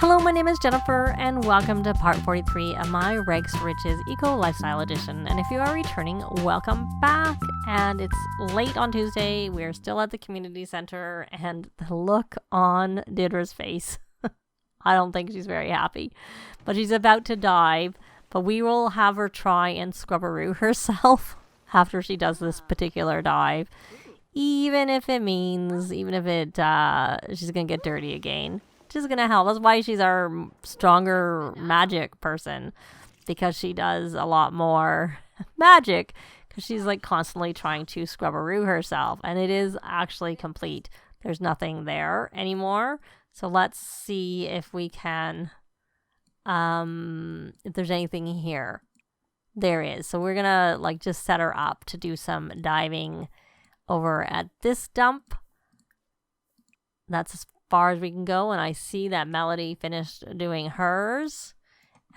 Hello, my name is Jennifer, and welcome to part 43 of my Rags to Riches Eco Lifestyle Edition. And if you are returning, welcome back. And it's late on Tuesday. We're still at the community center, and the look on Deirdre's face. I don't think she's very happy, but she's about to dive. But we will have her try and scrubberoo herself after she does this particular dive, even if she's gonna get dirty again. She's gonna help. That's why she's our stronger magic person, because she does a lot more magic, because she's like constantly trying to scrubberoo herself, and it is actually complete. There's nothing there anymore. So let's see if we can, if there's anything here. There is. So we're gonna like just set her up to do some diving over at this dump. That's as far as we can go, and I see that Melody finished doing hers,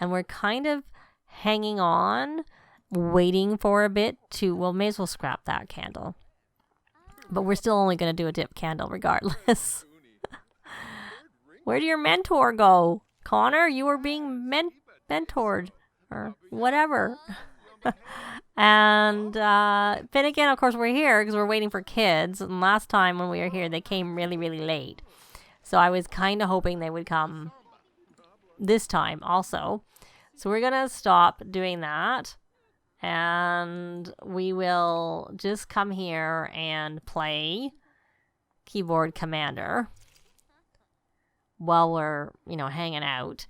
and we're kind of hanging on, waiting for a bit to, well, may as well scrap that candle, but we're still only going to do a dip candle regardless. Where did your mentor go, Connor? You were being mentored or whatever. And Finnegan, of course, we're here because we're waiting for kids, and last time when we were here they came really late. So I was kind of hoping they would come this time also. So we're going to stop doing that. And we will just come here and play Keyboard Commander while we're, hanging out.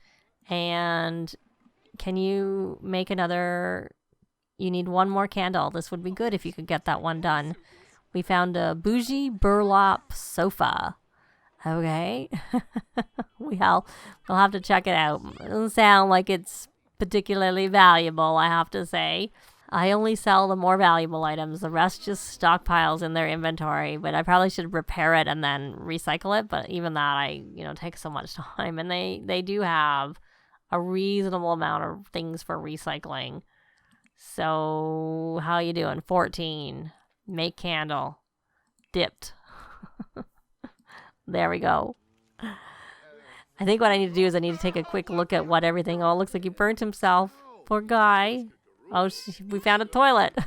And can you make another... You need one more candle. This would be good if you could get that one done. We found a bougie burlap sofa. Okay. We'll have to check it out. It doesn't sound like it's particularly valuable, I have to say. I only sell the more valuable items. The rest just stockpiles in their inventory, but I probably should repair it and then recycle it. But even that, takes so much time. And they do have a reasonable amount of things for recycling. So how you doing? 14. Make candle. Dipped. There we go. I think what I need to do is I need to take a quick look at what everything... Oh, it looks like he burnt himself. Poor guy. Oh, we found a toilet.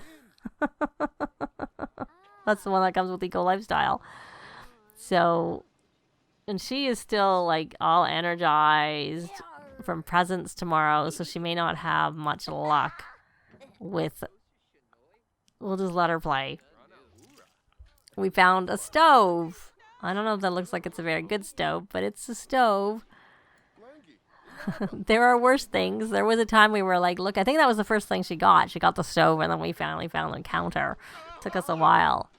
That's the one that comes with Eco Lifestyle. So, and she is still like all energized from presents tomorrow, so she may not have much luck with... We'll just let her play. We found a stove. I don't know if that looks like it's a very good stove, but it's a stove. There are worse things. There was a time we were like, look, I think that was the first thing she got. She got the stove, and then we finally found the counter. It took us a while.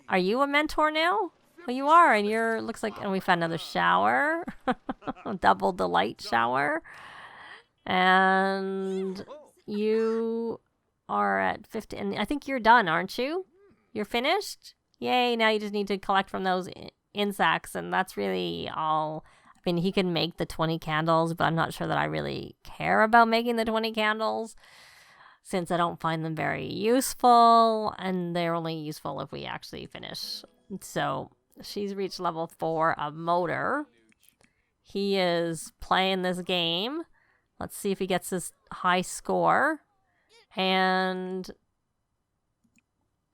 Are you a mentor now? Well, you are, and looks like, and we found another shower. Double delight shower. And you are at 50, and I think you're done, aren't you? You're finished? Yay, now you just need to collect from those insects, and that's really all. I mean, he can make the 20 candles, but I'm not sure that I really care about making the 20 candles, since I don't find them very useful, and they're only useful if we actually finish. So, she's reached level 4 of motor. He is playing this game. Let's see if he gets this high score. And...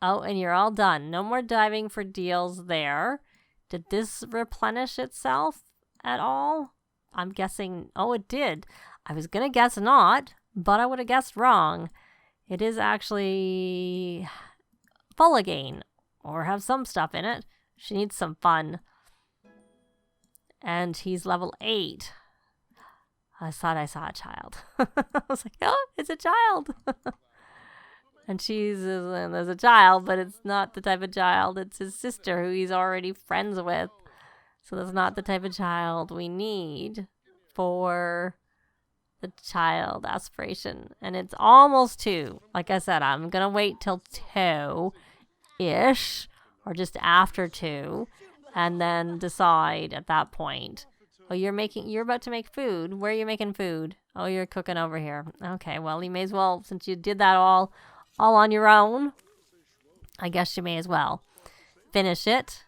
Oh, and you're all done. No more diving for deals there. Did this replenish itself at all? I'm guessing... Oh, it did. I was going to guess not, but I would have guessed wrong. It is actually full again, or have some stuff in it. She needs some fun. And he's level 8. I thought I saw a child. I was like, oh, it's a child. And there's a child, but it's not the type of child. It's his sister who he's already friends with. So that's not the type of child we need for the child aspiration. And it's almost 2. Like I said, I'm going to wait till 2-ish, or just after 2, and then decide at that point. Oh, you're about to make food. Where are you making food? Oh, you're cooking over here. Okay, well, you may as well, since you did that all on your own, I guess you may as well finish it.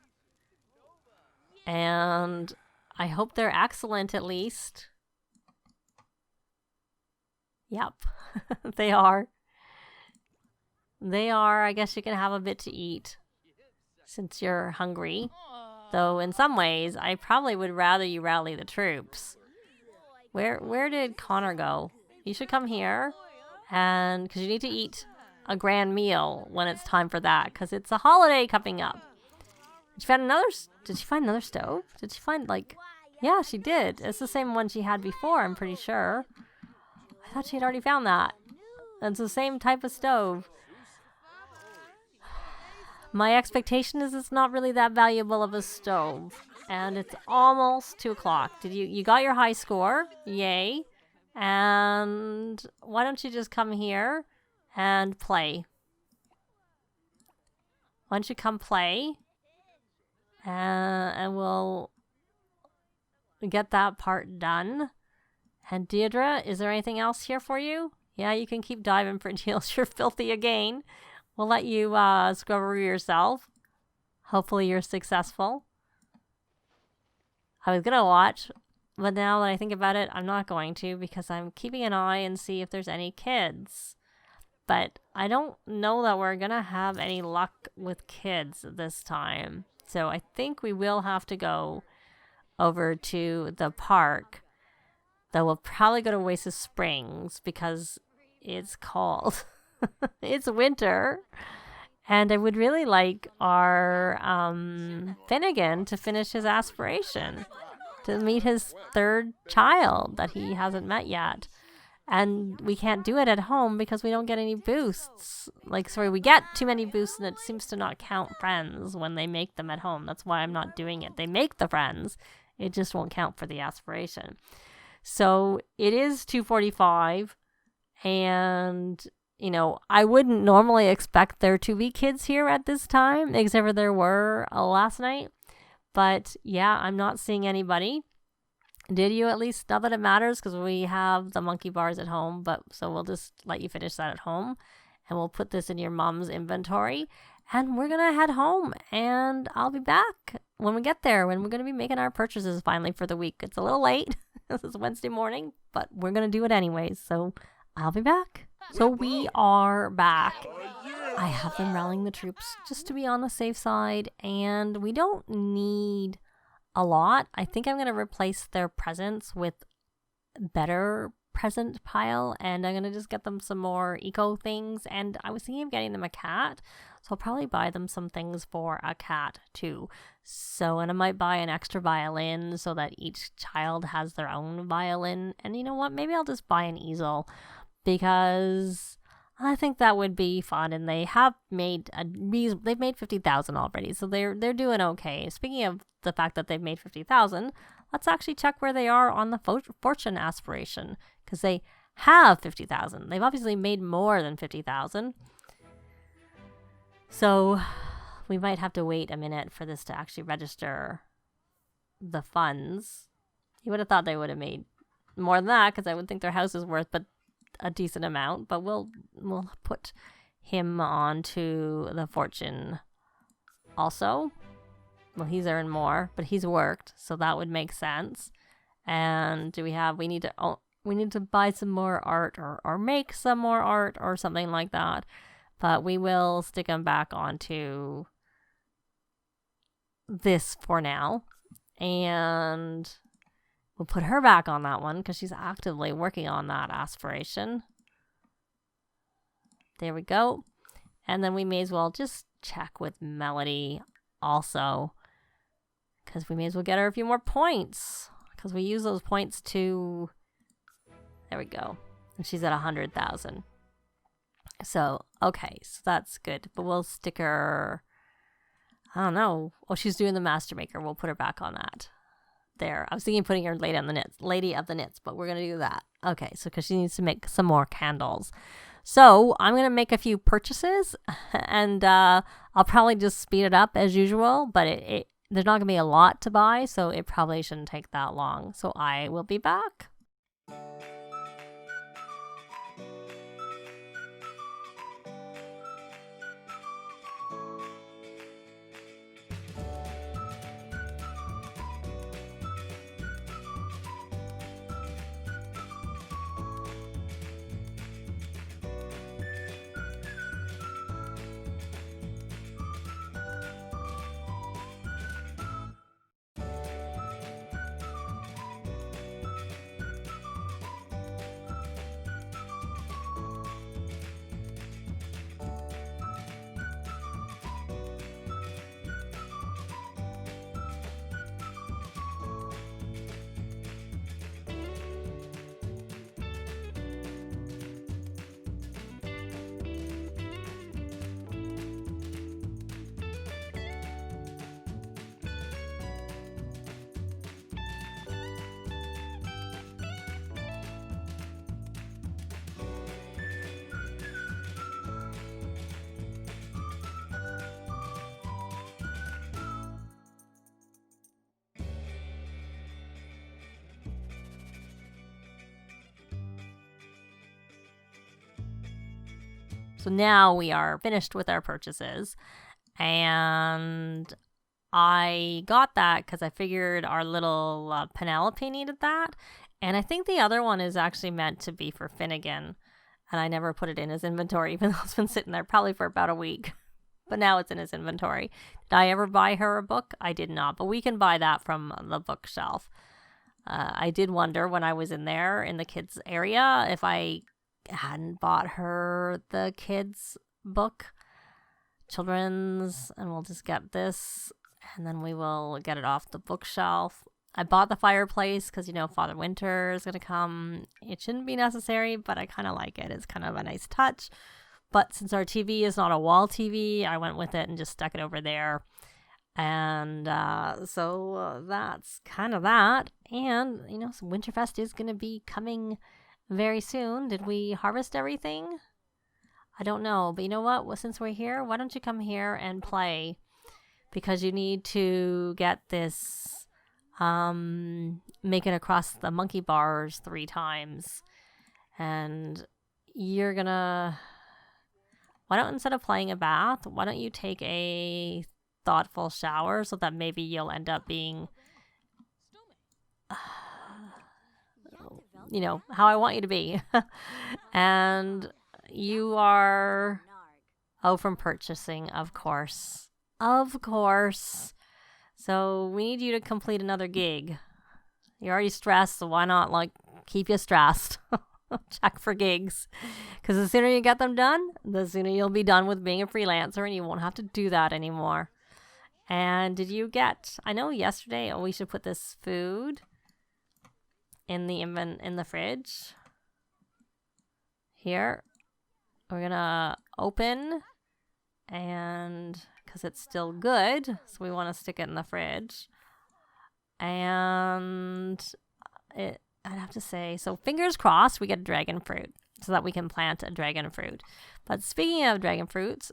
And I hope they're excellent at least. Yep, they are. They are. I guess you can have a bit to eat since you're hungry. Though in some ways, I probably would rather you rally the troops. Where did Connor go? You should come here, and because you need to eat a grand meal when it's time for that, because it's a holiday coming up. Did she find another stove? Did she find, like... Yeah, she did. It's the same one she had before, I'm pretty sure. I thought she had already found that. It's the same type of stove. My expectation is it's not really that valuable of a stove. And it's almost 2 o'clock. You got your high score. Yay. And why don't you just come here and play? Why don't you come play? And we'll get that part done. And Deirdre, is there anything else here for you? Yeah, you can keep diving for deals. You're filthy again. We'll let you scrub over yourself. Hopefully you're successful. I was going to watch, but now that I think about it, I'm not going to because I'm keeping an eye and see if there's any kids. But I don't know that we're going to have any luck with kids this time. So I think we will have to go over to the park. Though we'll probably go to Oasis Springs because it's cold. It's winter. And I would really like our Finnegan to finish his aspiration. To meet his 3rd child that he hasn't met yet. And we can't do it at home because we don't get any boosts. We get too many boosts and it seems to not count friends when they make them at home. That's why I'm not doing it. They make the friends. It just won't count for the aspiration. So it is 2:45 and, I wouldn't normally expect there to be kids here at this time, except for there were last night. But yeah, I'm not seeing anybody. Did you at least? Not that it matters because we have the monkey bars at home, so we'll just let you finish that at home and we'll put this in your mom's inventory and we're going to head home and I'll be back when we get there, when we're going to be making our purchases finally for the week. It's a little late. This is Wednesday morning, but we're going to do it anyways. So I'll be back. So we are back. I have them rallying the troops just to be on the safe side and we don't need a lot. I think I'm going to replace their presents with better present pile and I'm going to just get them some more eco things. And I was thinking of getting them a cat. So I'll probably buy them some things for a cat too. And I might buy an extra violin so that each child has their own violin. And you know what? Maybe I'll just buy an easel because I think that would be fun. And they have made they've made 50,000 already. So they're doing okay. Speaking of the fact that they've made 50,000, let's actually check where they are on the fortune aspiration because they have 50,000. They've obviously made more than 50,000. So we might have to wait a minute for this to actually register the funds. You would have thought they would have made more than that because I would think their house is worth a decent amount. But we'll put him onto the fortune also. Well, he's earned more, but he's worked, so that would make sense. And we need to buy some more art or make some more art or something like that. But we will stick him back onto this for now. And we'll put her back on that one because she's actively working on that aspiration. There we go. And then we may as well just check with Melody also. Because we may as well get her a few more points. Because we use those points to... There we go. And she's at 100,000. So, okay. So that's good. But we'll stick her... I don't know. Oh, she's doing the Master Maker. We'll put her back on that. There. I was thinking putting her Lady of the Knits. But we're going to do that. Okay. So, because she needs to make some more candles. So, I'm going to make a few purchases. And I'll probably just speed it up as usual. But there's not going to be a lot to buy, so it probably shouldn't take that long. So I will be back. So now we are finished with our purchases, and I got that because I figured our little Penelope needed that, and I think the other one is actually meant to be for Finnegan, and I never put it in his inventory, even though it's been sitting there probably for about a week, but now it's in his inventory. Did I ever buy her a book? I did not, but we can buy that from the bookshelf. I did wonder when I was in there in the kids area if I hadn't bought her the kids book, children's, and we'll just get this, and then we will get it off the bookshelf. I bought the fireplace because, you know, Father Winter is going to come. It shouldn't be necessary, but I kind of like it. It's kind of a nice touch. But since our TV is not a wall TV, I went with it and just stuck it over there. And so that's kind of that. And, you know, so Winterfest is going to be coming very soon. Did we harvest everything? I don't know. But you know what? Well, since we're here, why don't you come here and play? Because you need to get this, make it across the monkey bars 3 times. And you're going to... Why don't, instead of playing a bath, why don't you take a thoughtful shower so that maybe you'll end up being, you know, how I want you to be. And you are, from purchasing, of course. Of course. So we need you to complete another gig. You're already stressed, so why not, like, keep you stressed? Check for gigs, because the sooner you get them done, the sooner you'll be done with being a freelancer, and you won't have to do that anymore. And did you get, I know yesterday, we should put this food in the fridge. Here, we're gonna open, and because it's still good, so we want to stick it in the fridge. And I'd have to say, so fingers crossed we get dragon fruit so that we can plant a dragon fruit. But speaking of dragon fruits,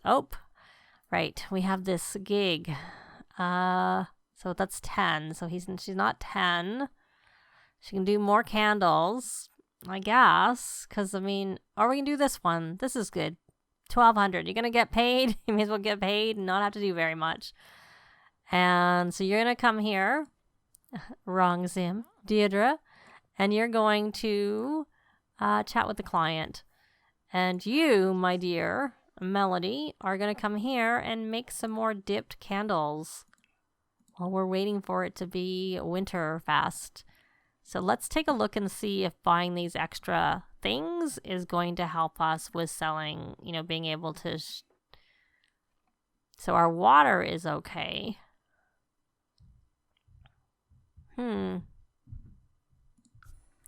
right, we have this gig. So that's 10. So she's not 10. She can do more candles, I guess, because, I mean, or we can do this one. This is good. 1,200. You're going to get paid. You may as well get paid and not have to do very much. And so you're going to come here. Wrong Zim. Deirdre. And you're going to chat with the client. And you, my dear Melody, are going to come here and make some more dipped candles while we're waiting for it to be Winterfest. So let's take a look and see if buying these extra things is going to help us with selling, you know, being able to... So our water is okay.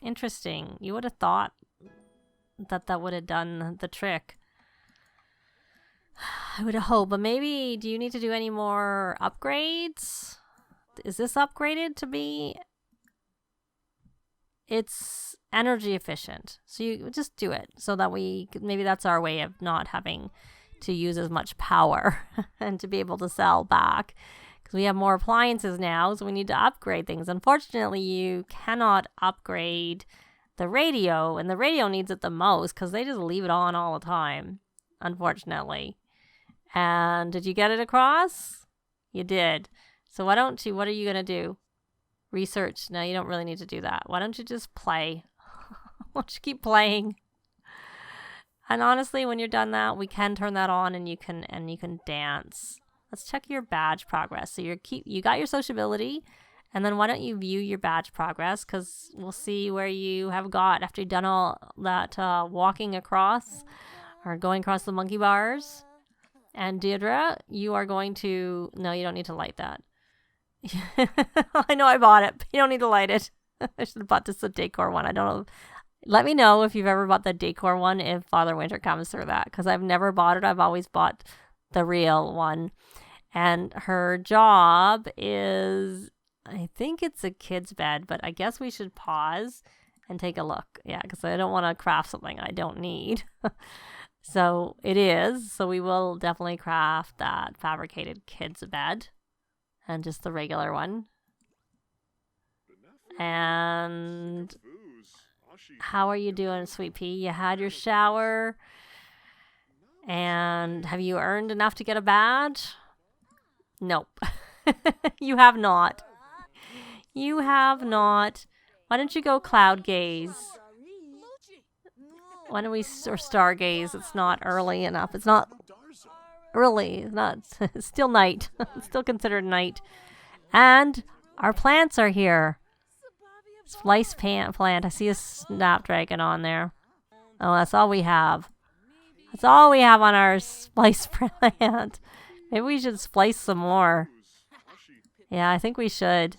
Interesting. You would have thought that would have done the trick. I would have hoped, but maybe, do you need to do any more upgrades? Is this upgraded to be... It's energy efficient. So you just do it so that maybe that's our way of not having to use as much power and to be able to sell back. Because we have more appliances now, so we need to upgrade things. Unfortunately, you cannot upgrade the radio, and the radio needs it the most because they just leave it on all the time, unfortunately. And did you get it across? You did. So what are you going to do? Research. No, you don't really need to do that. Why don't you just play? Why don't you keep playing? And honestly, when you're done that, we can turn that on and you can dance. Let's check your badge progress. So you got your sociability, and then why don't you view your badge progress, because we'll see where you have got after you've done all that walking across or going across the monkey bars. And Deirdre, you are going to... No, you don't need to light that. I know I bought it, but you don't need to light it. I should have bought this the decor one. I don't know. Let me know if you've ever bought the decor one, if Father Winter comes through that, because I've never bought it. I've always bought the real one. And her job is, I think it's a kid's bed, but I guess we should pause and take a look. Yeah, because I don't want to craft something I don't need. So it is. So we will definitely craft that fabricated kid's bed and just the regular one. And how are you doing, Sweet Pea? You had your shower. And have you earned enough to get a badge? Nope. You have not. You have not. Why don't you go cloud gaze? Why don't we, or stargaze? It's not early enough. It's not early. It's not. It's still night. It's still considered night. And our plants are here. Splice plant. I see a snapdragon on there. Oh, that's all we have. That's all we have on our splice plant. Maybe we should splice some more. Yeah, I think we should.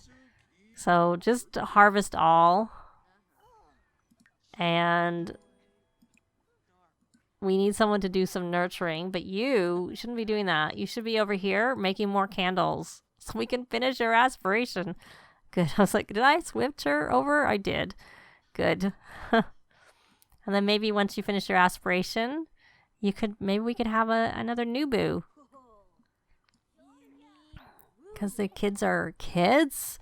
So just harvest all. And we need someone to do some nurturing, but you shouldn't be doing that. You should be over here making more candles so we can finish your aspiration. Good. I was like, did I switch her over? I did. Good. And then maybe once you finish your aspiration, maybe we could have another Nubu. Because the kids are kids.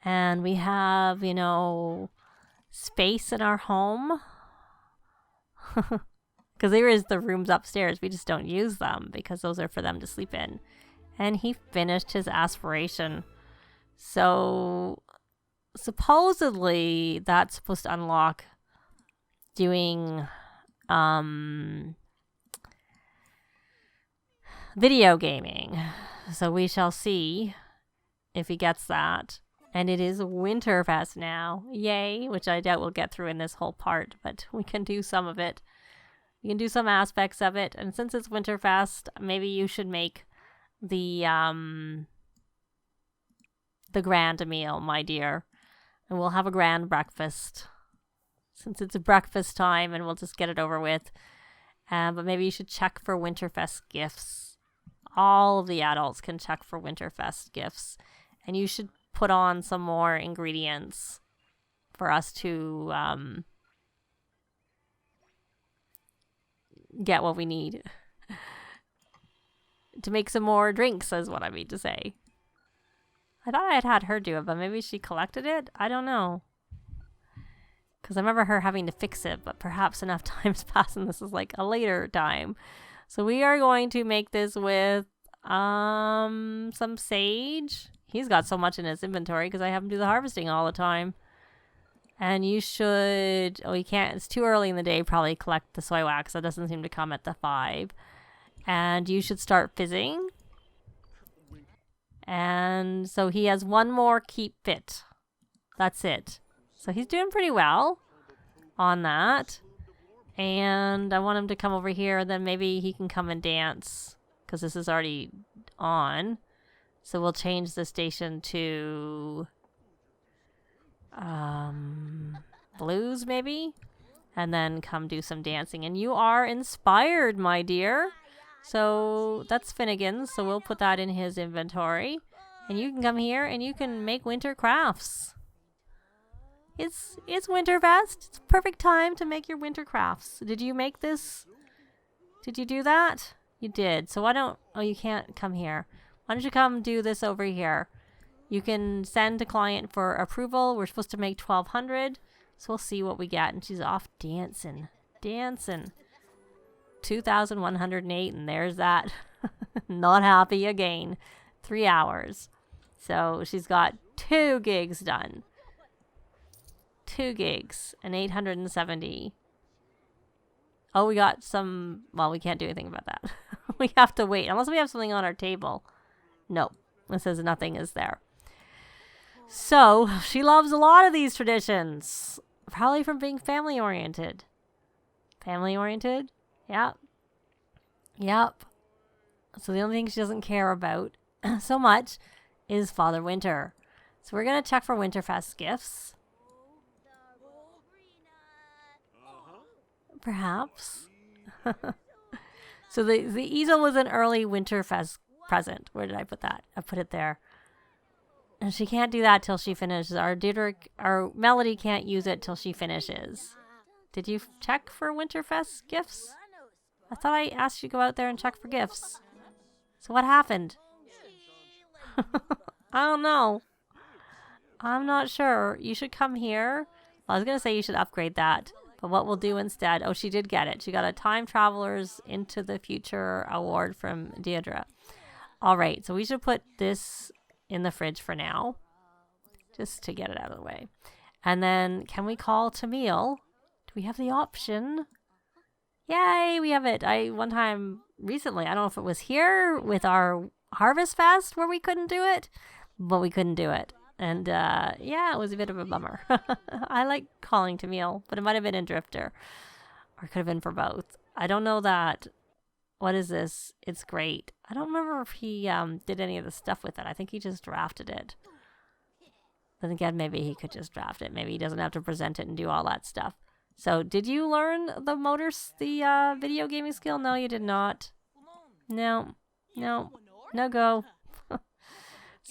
And we have, space in our home. Because there is the rooms upstairs. We just don't use them because those are for them to sleep in. And he finished his aspiration. So supposedly that's supposed to unlock doing video gaming. So we shall see if he gets that. And it is Winterfest now. Yay, which I doubt we'll get through in this whole part, but we can do some of it. We can do some aspects of it. And since it's Winterfest, maybe you should make the grand meal, my dear. And we'll have a grand breakfast. Since it's a breakfast time and we'll just get it over with. But maybe you should check for Winterfest gifts. All of the adults can check for Winterfest gifts. And you should put on some more ingredients for us to get what we need. To make some more drinks is what I mean to say. I thought I had her do it, but maybe she collected it? I don't know. Because I remember her having to fix it, but perhaps enough time's passed and this is like a later time. So we are going to make this with some sage. He's got so much in his inventory because I have him do the harvesting all the time. And you should... Oh, you can't. It's too early in the day probably collect the soy wax. That doesn't seem to come at the 5. And you should start fizzing. And so he has one more keep fit. That's it. So he's doing pretty well on that. And I want him to come over here. Then maybe he can come and dance. Because this is already on. So we'll change the station to blues maybe. And then come do some dancing. And you are inspired, my dear. So that's Finnegan's. So we'll put that in his inventory. And you can come here and you can make winter crafts. It's Winterfest. It's a perfect time to make your winter crafts. Did you make this? Did you do that? You did. So why don't... Oh, you can't come here. Why don't you come do this over here? You can send a client for approval. We're supposed to make 1,200. So we'll see what we get. And she's off dancing. 2,108. And there's that. Not happy again. 3 hours. So she's got 2 gigs done. 2 gigs and 870. Oh, we got some... Well, we can't do anything about that. We have to wait. Unless we have something on our table. No. It says nothing is there. So, she loves a lot of these traditions. Probably from being family-oriented. Family-oriented? Yep. Yep. So the only thing she doesn't care about so much is Father Winter. So we're going to check for Winterfest gifts. Perhaps. So the easel was an early Winterfest present. Where did I put that? I put it there. And she can't do that till she finishes. Our Melody can't use it till she finishes. Did you check for Winterfest gifts? I thought I asked you to go out there and check for gifts. So what happened? I don't know. I'm not sure. You should come here. Well, I was going to say you should upgrade that. But what we'll do instead, oh, she did get it. She got a Time Travelers into the Future award from Deirdre. All right, so we should put this in the fridge for now, just to get it out of the way. And then can we call Tamil? Do we have the option? Yay, we have it. One time recently, I don't know if it was here with our Harvest Fest where we couldn't do it, but we couldn't do it. And yeah, it was a bit of a bummer. I like calling Tamil, but it might have been in Drifter. Or it could have been for both. I don't know that. What is this? It's great. I don't remember if he did any of the stuff with it. I think he just drafted it. Then again, maybe he could just draft it. Maybe he doesn't have to present it and do all that stuff. So, did you learn the video gaming skill? No, you did not. No go. So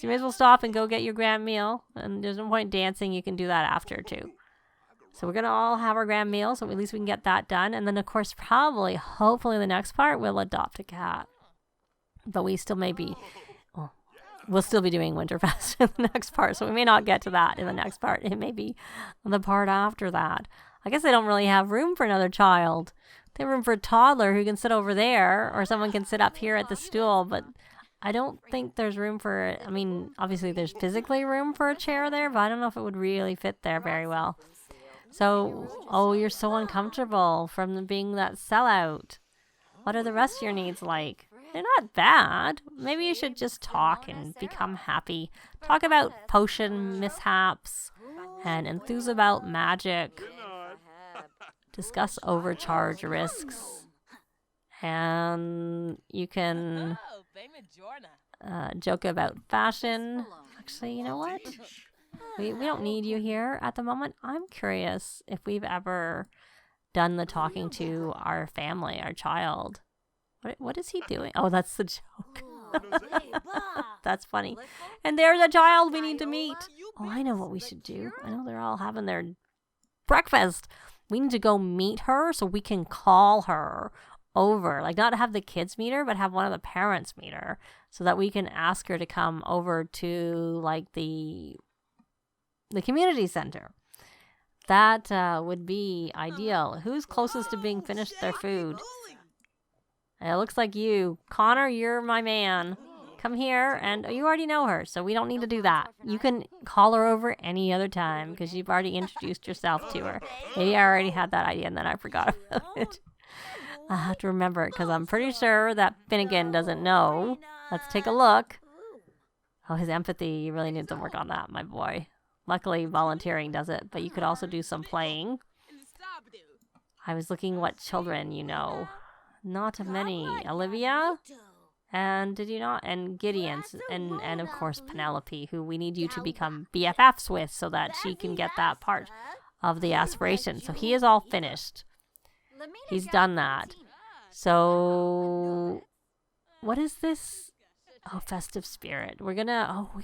you may as well stop and go get your grand meal. And there's no point dancing. You can do that after, too. So we're going to all have our grand meal, so at least we can get that done. And then, of course, hopefully the next part, we'll adopt a cat. But we still may be... We'll still be doing Winterfest in the next part, so we may not get to that in the next part. It may be the part after that. I guess they don't really have room for another child. They have room for a toddler who can sit over there, or someone can sit up here at the stool, but I don't think there's room for... I mean, obviously there's physically room for a chair there, but I don't know if it would really fit there very well. So, oh, you're so uncomfortable from being that sellout. What are the rest of your needs like? They're not bad. Maybe you should just talk and become happy. Talk about potion mishaps and enthuse about magic. Discuss overcharge risks. And you can joke about fashion. Actually, you know what? We don't need you here at the moment. I'm curious if we've ever done the talking to our family, our child. What is he doing? Oh, that's the joke. That's funny. And there's a child we need to meet. Oh, I know what we should do. I know they're all having their breakfast. We need to go meet her so we can call her over. Like, not have the kids meet her, but have one of the parents meet her so that we can ask her to come over to, like, the community center. That would be ideal. Who's closest to being finished their food? It looks like you. Connor, you're my man. Come here, and you already know her, so we don't need to do that. You can call her over any other time, because you've already introduced yourself to her. Maybe I already had that idea, and then I forgot about it. I have to remember it, because I'm pretty sure that Finnegan doesn't know. Let's take a look. Oh, his empathy, you really need to work on that, my boy. Luckily, volunteering does it, but you could also do some playing. I was looking what children you know. Not many. Olivia? And did you not? And Gideon. And of course Penelope, who we need you to become BFFs with so that she can get that part of the aspiration. So he is all finished. He's done that. So what is this? Oh, festive spirit. We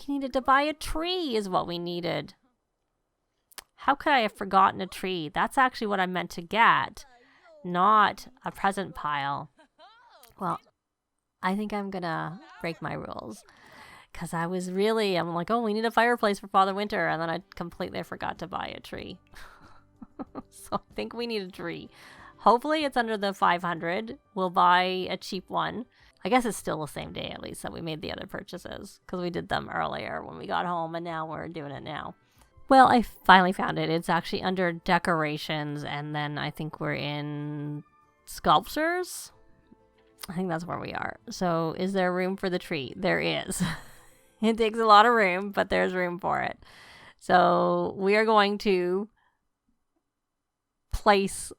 needed to buy a tree is what we needed. How could I have forgotten a tree? That's actually what I meant to get. Not a present pile. Well, I think I'm gonna break my rules. Because I'm like, oh, we need a fireplace for Father Winter. And then I completely forgot to buy a tree. So I think we need a tree. Hopefully it's under the 500. We'll buy a cheap one. I guess it's still the same day at least that we made the other purchases. Because we did them earlier when we got home. And now we're doing it now. Well, I finally found it. It's actually under decorations, and then I think we're in sculptures. I think that's where we are. So is there room for the tree? There is. It takes a lot of room, but there's room for it. So we are going to place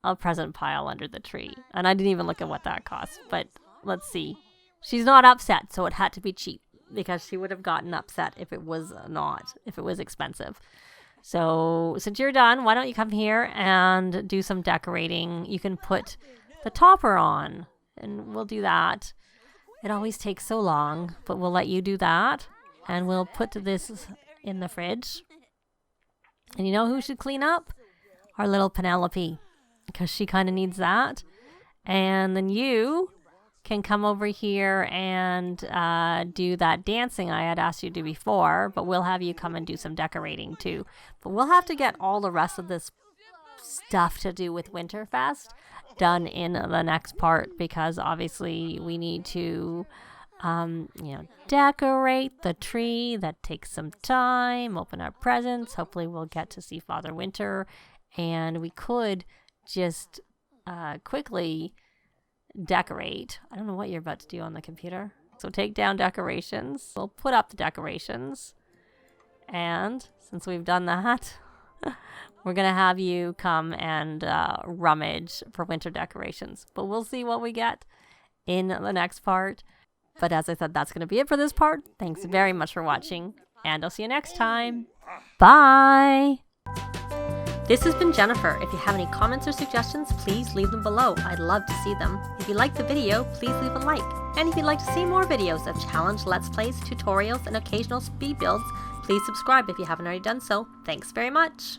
a present pile under the tree. And I didn't even look at what that costs, but let's see. She's not upset, so it had to be cheap. Because she would have gotten upset if it was expensive. So since you're done, why don't you come here and do some decorating? You can put the topper on, and we'll do that. It always takes so long, but we'll let you do that. And we'll put this in the fridge. And you know who should clean up? Our little Penelope, because she kind of needs that. And then you can come over here and do that dancing I had asked you to do before, but we'll have you come and do some decorating too. But we'll have to get all the rest of this stuff to do with Winterfest done in the next part, because obviously we need to decorate the tree. That takes some time. Open our presents. Hopefully we'll get to see Father Winter, and we could just quickly decorate. I don't know what you're about to do on the computer. So take down decorations. We'll put up the decorations. And since we've done that, we're going to have you come and rummage for winter decorations. But we'll see what we get in the next part. But as I said, that's going to be it for this part. Thanks very much for watching, and I'll see you next time. Bye! This has been Jennifer. If you have any comments or suggestions, please leave them below. I'd love to see them. If you liked the video, please leave a like. And if you'd like to see more videos of challenge, let's plays, tutorials, and occasional speed builds, please subscribe if you haven't already done so. Thanks very much!